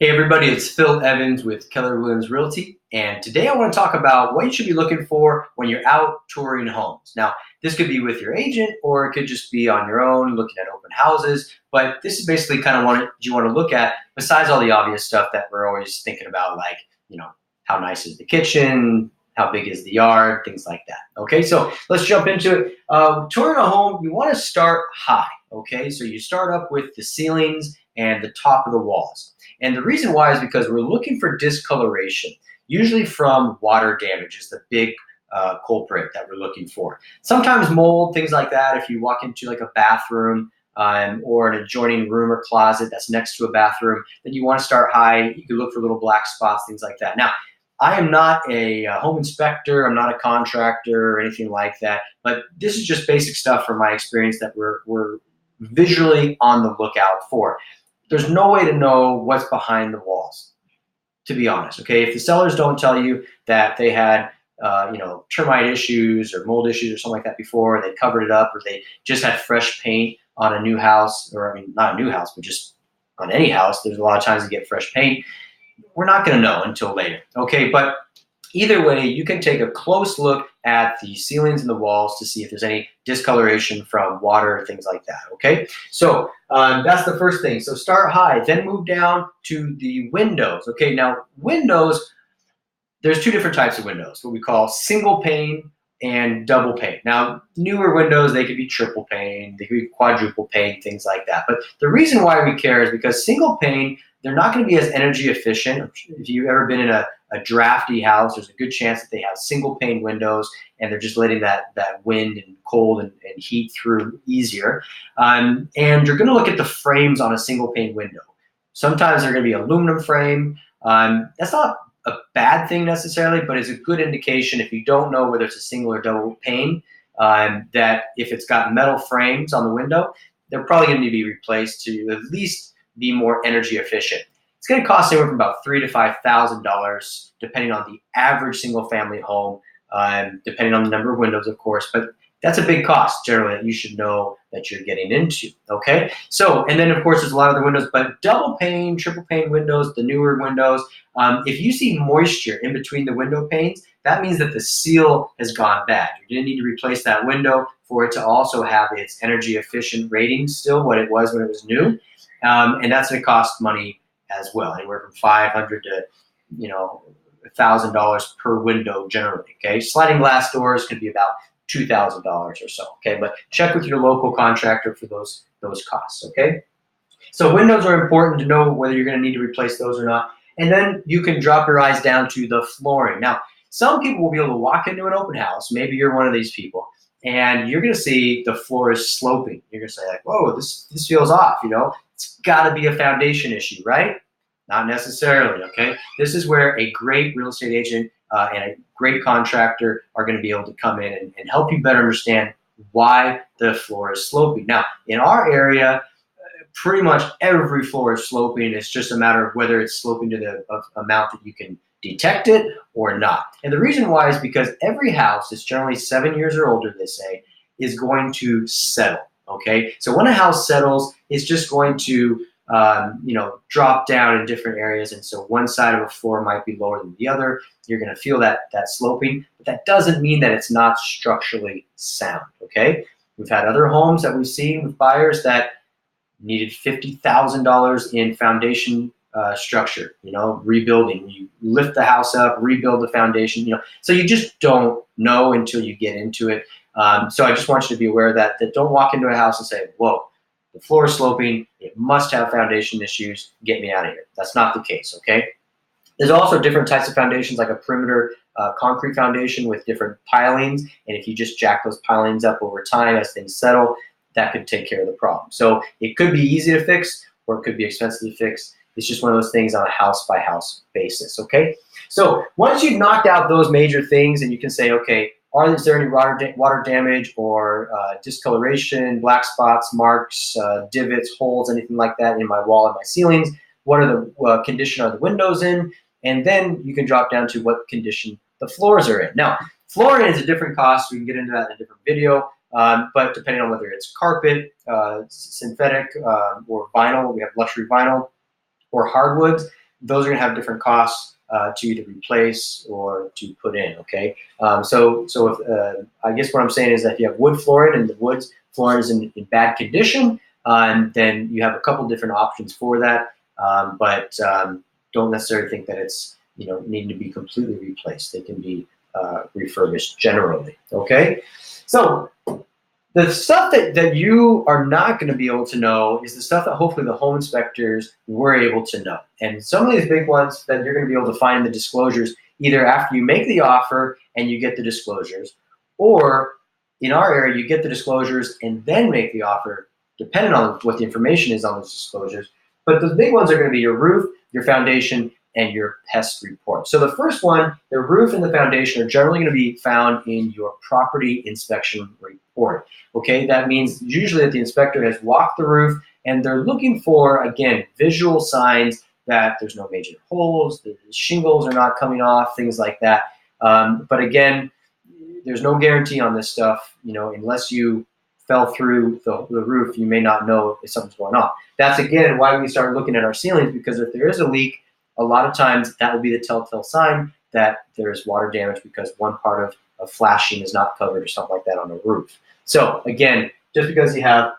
Hey everybody, it's Phil Evans with Keller Williams Realty, and today I want to talk about what you should be looking for when you're out touring homes. Now, this could be with your agent or it could just be on your own looking at open houses, but this is basically kind of what you want to look at besides all the obvious stuff that we're always thinking about, like, how nice is the kitchen, how big is the yard, things like that. Okay, so let's jump into it. Touring a home, you want to start high. Okay, so you start up with the ceilings and the top of the walls. And the reason why is because we're looking for discoloration, usually from water damage is the big culprit that we're looking for. Sometimes mold, things like that. If you walk into like a bathroom or an adjoining room or closet that's next to a bathroom, then you want to start high. You can look for little black spots, things like that. Now, I am not a home inspector, I'm not a contractor or anything like that, but this is just basic stuff from my experience that we're visually on the lookout for. There's no way to know what's behind the walls, to be honest. Okay, if the sellers don't tell you that they had termite issues or mold issues or something like that before, they covered it up, or they just had fresh paint on a new house, or I mean not a new house, but just on any house, there's a lot of times you get fresh paint. We're not going to know until later. Okay, but either way, you can take a close look at the ceilings and the walls to see if there's any discoloration from water and things like that, okay? So that's the first thing. So start high, then move down to the windows, okay? Now, windows, there's two different types of windows, what we call single pane and double pane. Now, newer windows, they could be triple pane, they could be quadruple pane, things like that. But the reason why we care is because single pane, they're not going to be as energy efficient. If you've ever been in a drafty house, there's a good chance that they have single pane windows and they're just letting that wind and cold and heat through easier. And you're going to look at the frames on a single pane window. Sometimes they're going to be aluminum frame. That's not a bad thing necessarily, but it's a good indication if you don't know whether it's a single or double pane, that if it's got metal frames on the window, they're probably going to need to be replaced to at least be more energy efficient. It's going to cost anywhere from about $3,000 to $5,000, depending on the average single-family home, depending on the number of windows, of course. But that's a big cost, generally, that you should know that you're getting into. Okay. So, and then of course, there's a lot of the windows, but double pane, triple pane windows, the newer windows. If you see moisture in between the window panes, that means that the seal has gone bad. You're going to need to replace that window for it to also have its energy efficient rating still what it was when it was new. And that's going to cost money as well, anywhere from $500 to $1,000 per window generally. Okay, sliding glass doors could be about $2,000 or so. Okay, but check with your local contractor for those costs. Okay, so windows are important to know whether you're going to need to replace those or not. And then you can drop your eyes down to the flooring. Now, some people will be able to walk into an open house. Maybe you're one of these people, and you're going to see the floor is sloping. You're going to say like, "Whoa, this feels off." It's got to be a foundation issue, right? Not necessarily, okay? This is where a great real estate agent and a great contractor are going to be able to come in and help you better understand why the floor is sloping. Now, in our area, pretty much every floor is sloping. It's just a matter of whether it's sloping to the amount that you can detect it or not. And the reason why is because every house that's generally 7 years or older, they say, is going to settle. Okay, so when a house settles, it's just going to drop down in different areas, and so one side of a floor might be lower than the other. You're going to feel that sloping, but that doesn't mean that it's not structurally sound. Okay, we've had other homes that we've seen with buyers that needed $50,000 in foundation structure. Rebuilding. You lift the house up, rebuild the foundation. So you just don't know until you get into it. So I just want you to be aware of that don't walk into a house and say, "Whoa, the floor is sloping, it must have foundation issues, get me out of here." That's not the case, okay? There's also different types of foundations, like a perimeter concrete foundation with different pilings, and if you just jack those pilings up over time as things settle, that could take care of the problem. So it could be easy to fix, or it could be expensive to fix. It's just one of those things on a house-by-house basis, okay? So once you've knocked out those major things, and you can say, okay, is there any water damage or discoloration, black spots, marks, divots, holes, anything like that in my wall and my ceilings? What are the condition are the windows in? And then you can drop down to what condition the floors are in. Now, flooring is a different cost. We can get into that in a different video. But depending on whether it's carpet, synthetic, or vinyl, we have luxury vinyl, or hardwoods, those are going to have different costs to either replace or to put in. Okay, so if, I guess what I'm saying is that if you have wood flooring and the wood flooring is in bad condition, then you have a couple different options for that. But don't necessarily think that it's needing to be completely replaced. They can be refurbished generally. Okay, so the stuff that you are not going to be able to know is the stuff that hopefully the home inspectors were able to know. And some of these big ones that you're going to be able to find in the disclosures, either after you make the offer and you get the disclosures, or in our area, you get the disclosures and then make the offer, depending on what the information is on those disclosures. But the big ones are going to be your roof, your foundation, and your pest report. So the first one, the roof and the foundation, are generally going to be found in your property inspection report. Okay, that means usually that the inspector has walked the roof and they're looking for, again, visual signs that there's no major holes, the shingles are not coming off, things like that. But again, there's no guarantee on this stuff, unless you fell through the roof, you may not know if something's going on. That's again why we start looking at our ceilings, because if there is a leak, a lot of times that will be the telltale sign that there's water damage because one part of flashing is not covered or something like that on the roof. So again, just because you have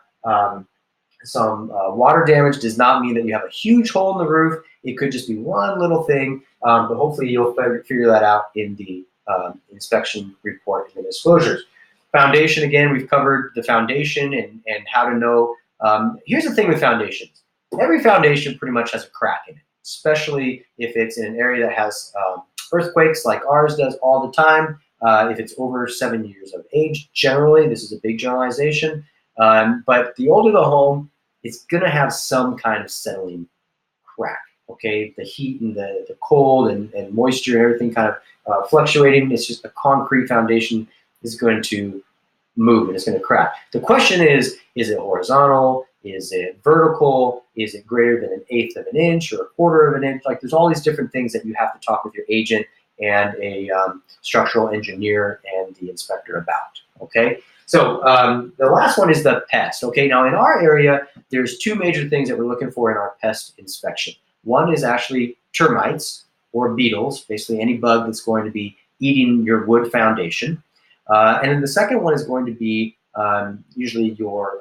some water damage does not mean that you have a huge hole in the roof. It could just be one little thing, but hopefully you'll figure that out in the inspection report and the disclosures. Foundation, again, we've covered the foundation and how to know. Here's the thing with foundations. Every foundation pretty much has a crack in it, especially if it's in an area that has earthquakes like ours does all the time. If it's over 7 years of age, generally, this is a big generalization. But the older the home, it's going to have some kind of settling crack. Okay, the heat and the cold and moisture and everything kind of fluctuating. It's just a concrete foundation is going to move and it's going to crack. The question is it horizontal? Is it vertical? Is it greater than 1/8 of an inch or 1/4 of an inch? Like, there's all these different things that you have to talk with your agent and a structural engineer and the inspector about. Okay, so the last one is the pest. Okay, now in our area, there's two major things that we're looking for in our pest inspection. One is actually termites or beetles, basically any bug that's going to be eating your wood foundation. And then the second one is going to be usually your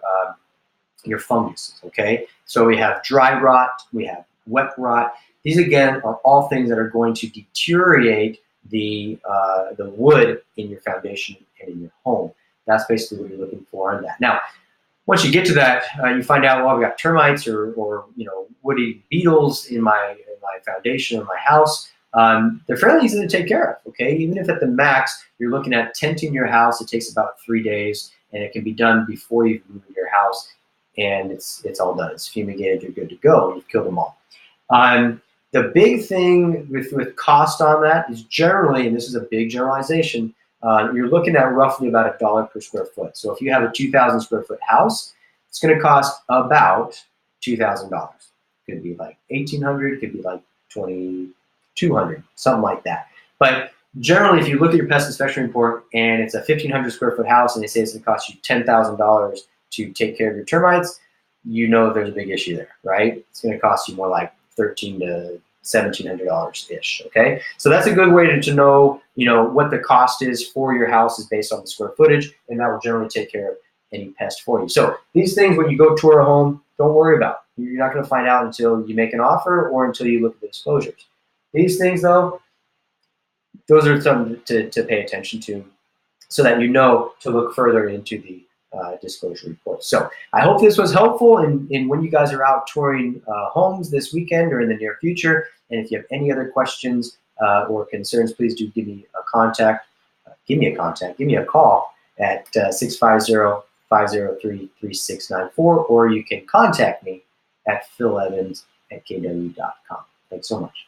fungus. Okay, so we have dry rot, we have wet rot. These again are all things that are going to deteriorate the wood in your foundation and in your home. That's basically what you're looking for on that. Now, once you get to that, you find out, well, I've got termites or woody beetles in my foundation or my house. They're fairly easy to take care of. Okay, even if at the max you're looking at tenting your house, it takes about 3 days, and it can be done before you move your house, and it's all done. It's fumigated. You're good to go. You've killed them all. The big thing with cost on that is generally, and this is a big generalization, you're looking at roughly about $1 per square foot. So if you have a 2,000 square foot house, it's going to cost about $2,000. Could be like $1,800, could be like $2,200, something like that. But generally, if you look at your pest inspection report and it's a 1,500 square foot house and they say it's going to cost you $10,000 to take care of your termites, you know there's a big issue there, right? It's going to cost you more like $1,300 to $1,700 ish. Okay, so that's a good way to know, what the cost is for your house is based on the square footage, and that will generally take care of any pest for you. So these things, when you go tour a home, don't worry about. You're not going to find out until you make an offer or until you look at the disclosures. These things, though, those are something to pay attention to, so that you know to look further into the disclosure report. So I hope this was helpful in when you guys are out touring homes this weekend or in the near future. And if you have any other questions or concerns, please do give me a contact. Give me a call at 650-503-3694, or you can contact me at philevans@kw.com. Thanks so much.